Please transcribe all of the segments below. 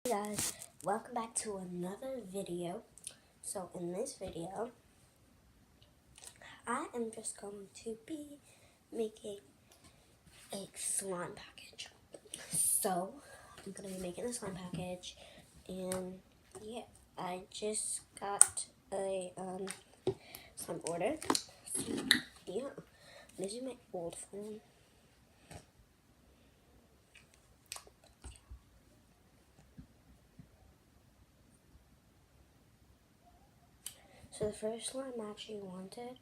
Hey guys, welcome back to another video. So in this video, I am just going to be making a slime package. So I'm going to be making a slime package, and yeah, I just got a slime order. So yeah, this is my old phone. So the first slime I actually wanted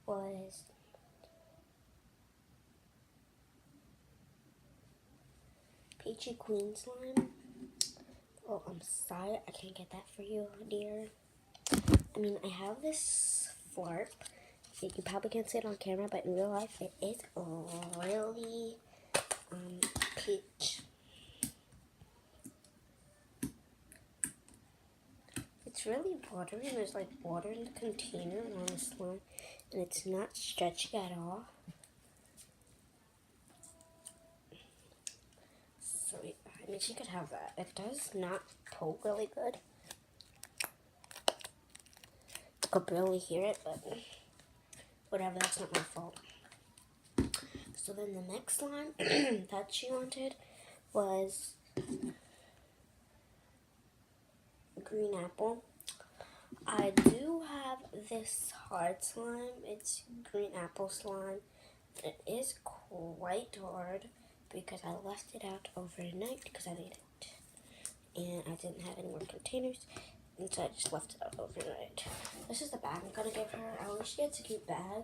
was Peachy Queen slime. Oh, I'm sorry, I can't get that for you, dear. I mean, I have this flarp. You probably can't see it on camera, but in real life, it is really peach. It's really watery, and there's like water in the container and on the slime, and it's not stretchy at all. So, I mean, she could have that. It does not poke really good. I could barely hear it, but whatever, that's not my fault. So then the next slime that she wanted was green apple. I do have this hard slime. It's green apple slime. It is quite hard because I left it out overnight because I made it. And I didn't have any more containers, and so I just left it out overnight. This is the bag I'm gonna give her. I wish she gets a cute bag.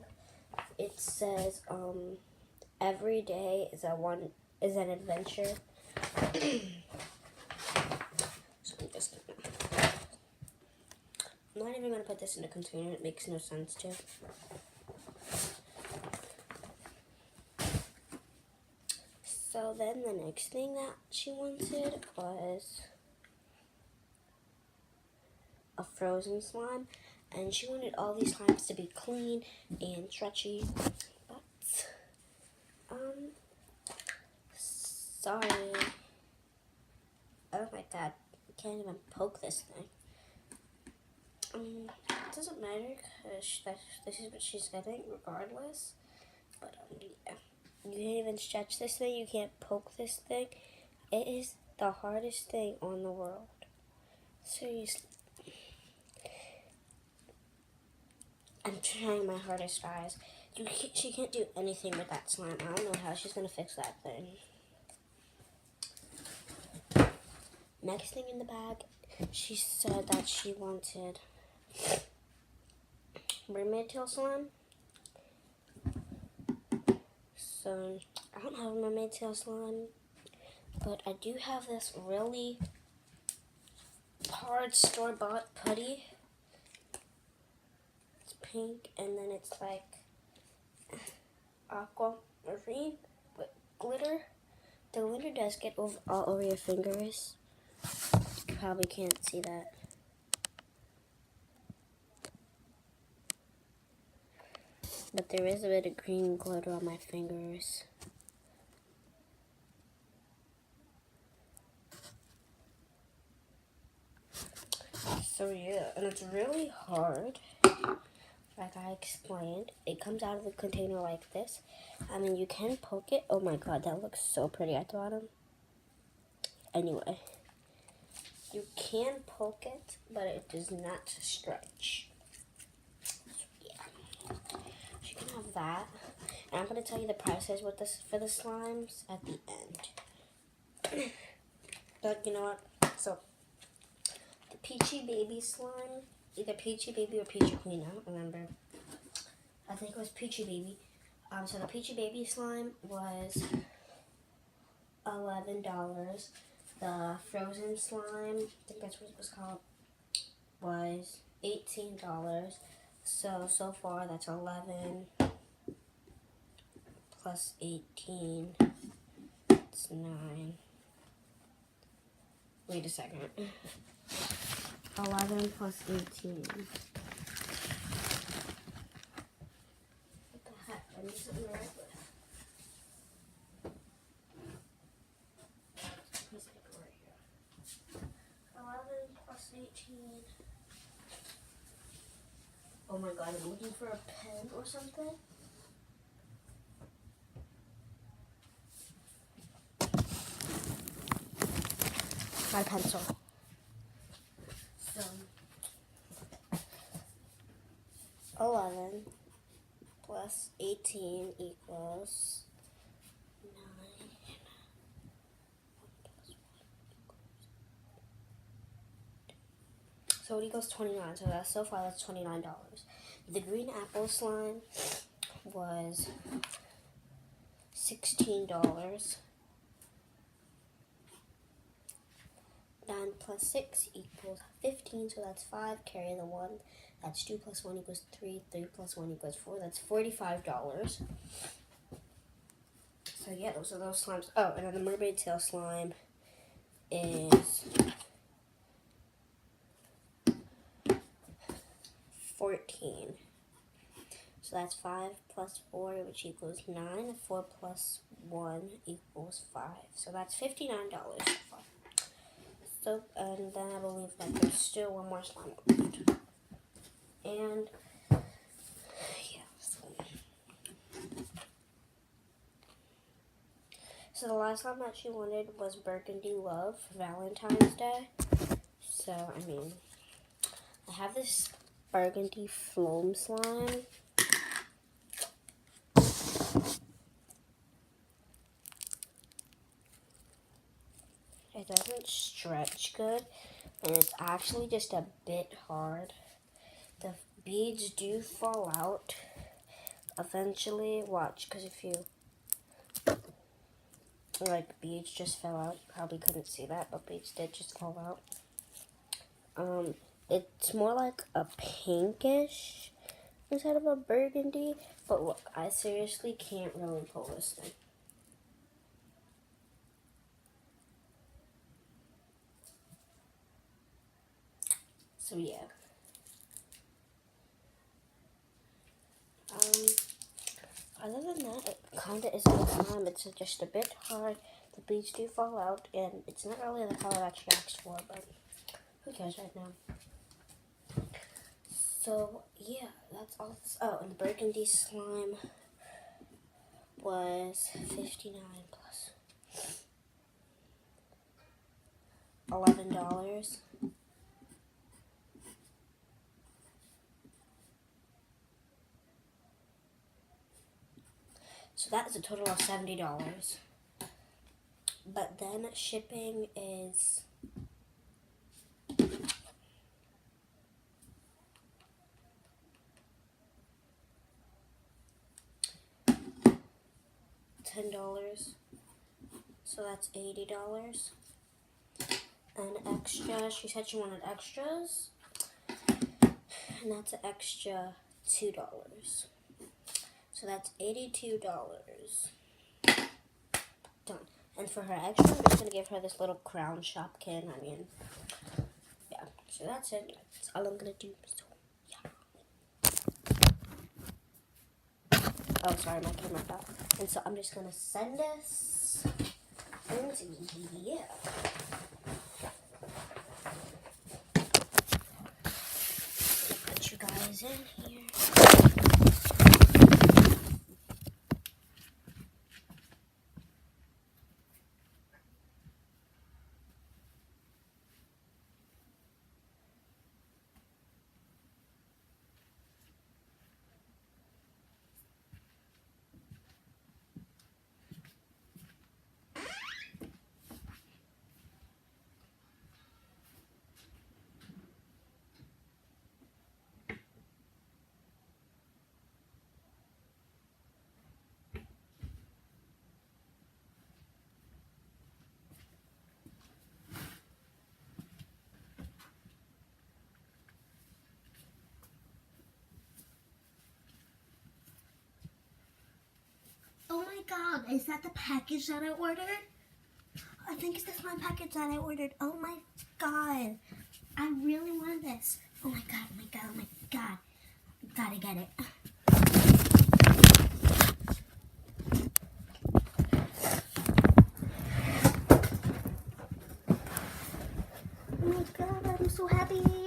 It says, every day is an adventure. So I'm not even gonna put this in a container. It makes no sense to. So then the next thing that she wanted was a frozen slime, and she wanted all these slimes to be clean and stretchy. But sorry. Oh my god, I can't even poke this thing. It doesn't matter because this is what she's getting regardless. But yeah, you can't even stretch this thing. You can't poke this thing. It is the hardest thing on the world. Seriously. I'm trying my hardest, guys. She can't do anything with that slime. I don't know how she's gonna fix that thing. Next thing in the bag, she said that she wanted mermaid tail slime. So I don't have a mermaid tail slime, but I do have this really hard store-bought putty. It's pink, and then it's like aquamarine with glitter. The glitter does get all over your fingers. You probably can't see that. But there is a bit of green glitter on my fingers. So yeah, and it's really hard. Like I explained, it comes out of the container like this. I mean, you can poke it. Oh my god, that looks so pretty at the bottom. Anyway, you can poke it, but it does not stretch. So yeah, you can have that. And I'm going to tell you the prices with this for the slimes at the end. But you know what? So, the Peachy Baby slime, either Peachy Baby or Peachy Queen, I don't remember. I think it was Peachy Baby. So the Peachy Baby slime was $11. The frozen slime, I think that's what it was called, was $18. So far that's 11 plus 18. It's 9. Wait a second. 11 plus 18. What the heck? I need something to write with. Piece of paper right here. Oh my god, I'm looking for a pen or something. My pencil. So 11 plus 18 equals 9. So it equals 29. So that's so far that's $29. The green apple slime was $16. 9 plus 6 equals 15, so that's 5. Carry the 1. That's 2 plus 1 equals 3. 3 plus 1 equals 4. That's $45. So yeah, those are those slimes. Oh, and then the mermaid tail slime is 14. So that's 5 plus 4, which equals 9. 4 plus 1 equals 5. So that's $59 so far. So, and then I believe that there's still one more slime left. And, yeah. So the last slime that she wanted was Burgundy Love for Valentine's Day. So, I mean, I have this Burgundy Foam slime. It doesn't stretch good, and it's actually just a bit hard. The beads do fall out eventually. Watch, because if you, like, beads just fell out. You probably couldn't see that, but beads did just fall out. It's more like a pinkish instead of a burgundy, but look, I seriously can't really pull this thing. So yeah. Other than that, it kind of is a good slime. It's just a bit hard. The beads do fall out, and it's not really the color that she asked for, but who cares right now? So yeah, that's all. Oh, and the burgundy slime was 59 plus $11. So that is a total of $70. But then shipping is $10. So that's $80. And extra, she said she wanted extras. And that's an extra $2. So that's $82. Done. And for her extra, I'm just going to give her this little Crown Shopkin. I mean, yeah. So that's it. That's all I'm going to do. So, yeah. Oh, sorry, my camera fell. And so I'm just going to send this. And yeah. Put you guys in here. Oh my god, is that the package that I ordered? I think that's my package that I ordered. Oh my god. I really want this. Oh my god, oh my god, oh my god. Gotta get it. Oh my god, I'm so happy.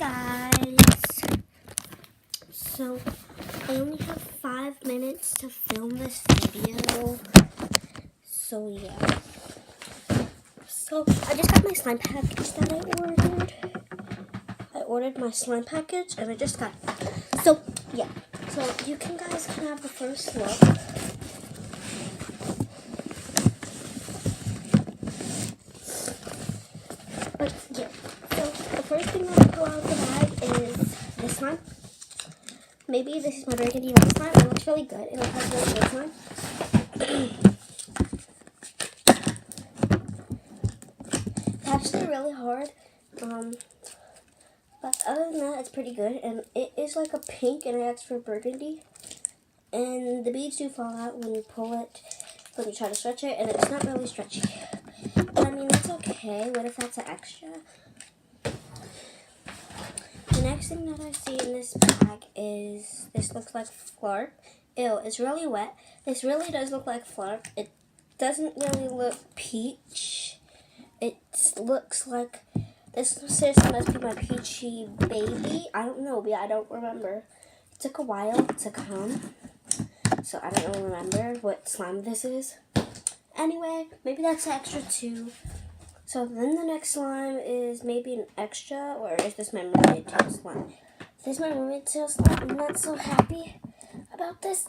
guys. So I only have 5 minutes to film this video. So yeah. So I just got my slime package that I ordered. I ordered my slime package and I just got it. So yeah. So you guys can have the first look. But yeah. So the first thing that I pull out of the bag is this one. Maybe this is my burgundy red slime. It looks really good. It looks like really good slime. It's actually really hard. But other than that, it's pretty good. And it is like a pink and it acts for burgundy. And the beads do fall out when you pull it, when you try to stretch it, and it's not really stretchy. But I mean, that's okay. What if that's an extra? The next thing that I see in this bag is, this looks like Flarp. Ew, it's really wet. This really does look like Flarp. It doesn't really look peach. It looks like, this seriously must be my peachy baby. I don't know, but I don't remember. It took a while to come, so I don't really remember what slime this is. Anyway, maybe that's extra too. So then the next slime is maybe an extra, or is this my mermaid tail slime? If this is my mermaid tail slime, I'm not so happy about this.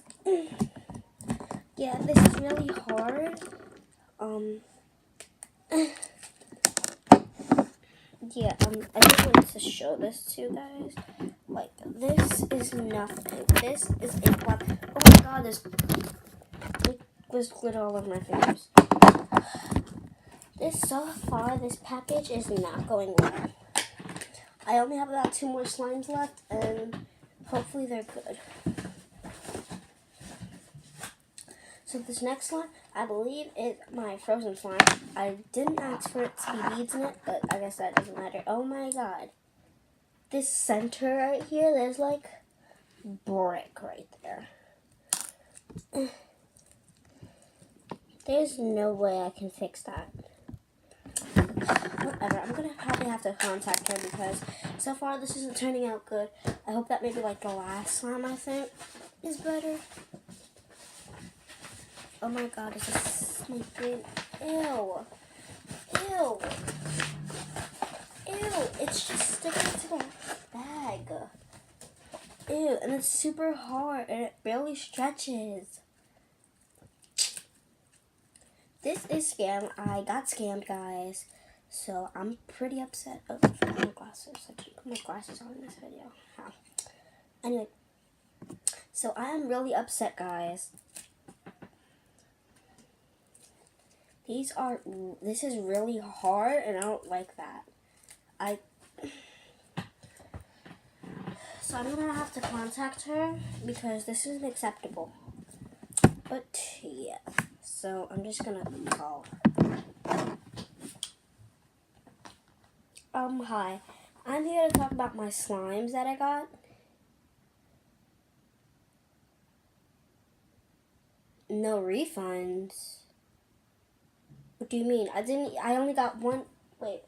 Yeah, this is really hard. Yeah, I just wanted to show this to you guys. Like, this is nothing. This is a black. Oh my god, there's glitter all over my fingers. So far, this package is not going well. I only have about 2 more slimes left, and hopefully they're good. So this next one, I believe is my frozen slime. I didn't ask for it to be beads in it, but I guess that doesn't matter. Oh my god. This center right here, there's like brick right there. There's no way I can fix that. Whatever, I'm gonna probably have to contact her because so far this isn't turning out good. I hope that maybe like the last slime I think is better. Oh my god, it's just sneaking. Ew. Ew. Ew, it's just sticking to the bag. Ew, and it's super hard and it barely stretches. This is scam. I got scammed, guys. So I'm pretty upset. Oh, my glasses. I can't put my glasses on in this video. How? Anyway, so I am really upset, guys. This is really hard, and I don't like that. So I'm gonna have to contact her because this isn't acceptable. But yeah, so I'm just gonna call her. Hi. I'm here to talk about my slimes that I got. No refunds. What do you mean? I only got one. Wait.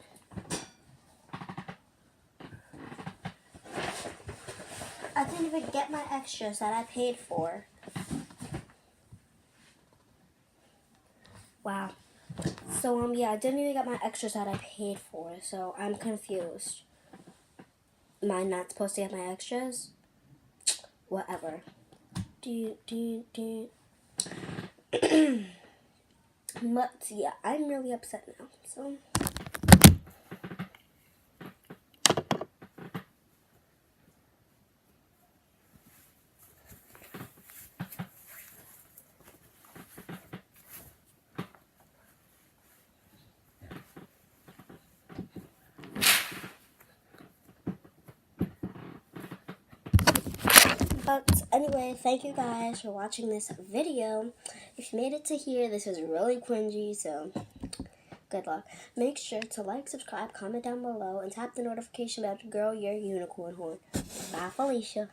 I didn't even get my extras that I paid for. Wow. So, yeah, I didn't even get my extras that I paid for, so I'm confused. Am I not supposed to get my extras? Whatever. But, yeah, I'm really upset now, so... But anyway, thank you guys for watching this video. If you made it to here, this is really cringy, so good luck. Make sure to like, subscribe, comment down below, and tap the notification bell to grow your unicorn horn. Bye, Felicia.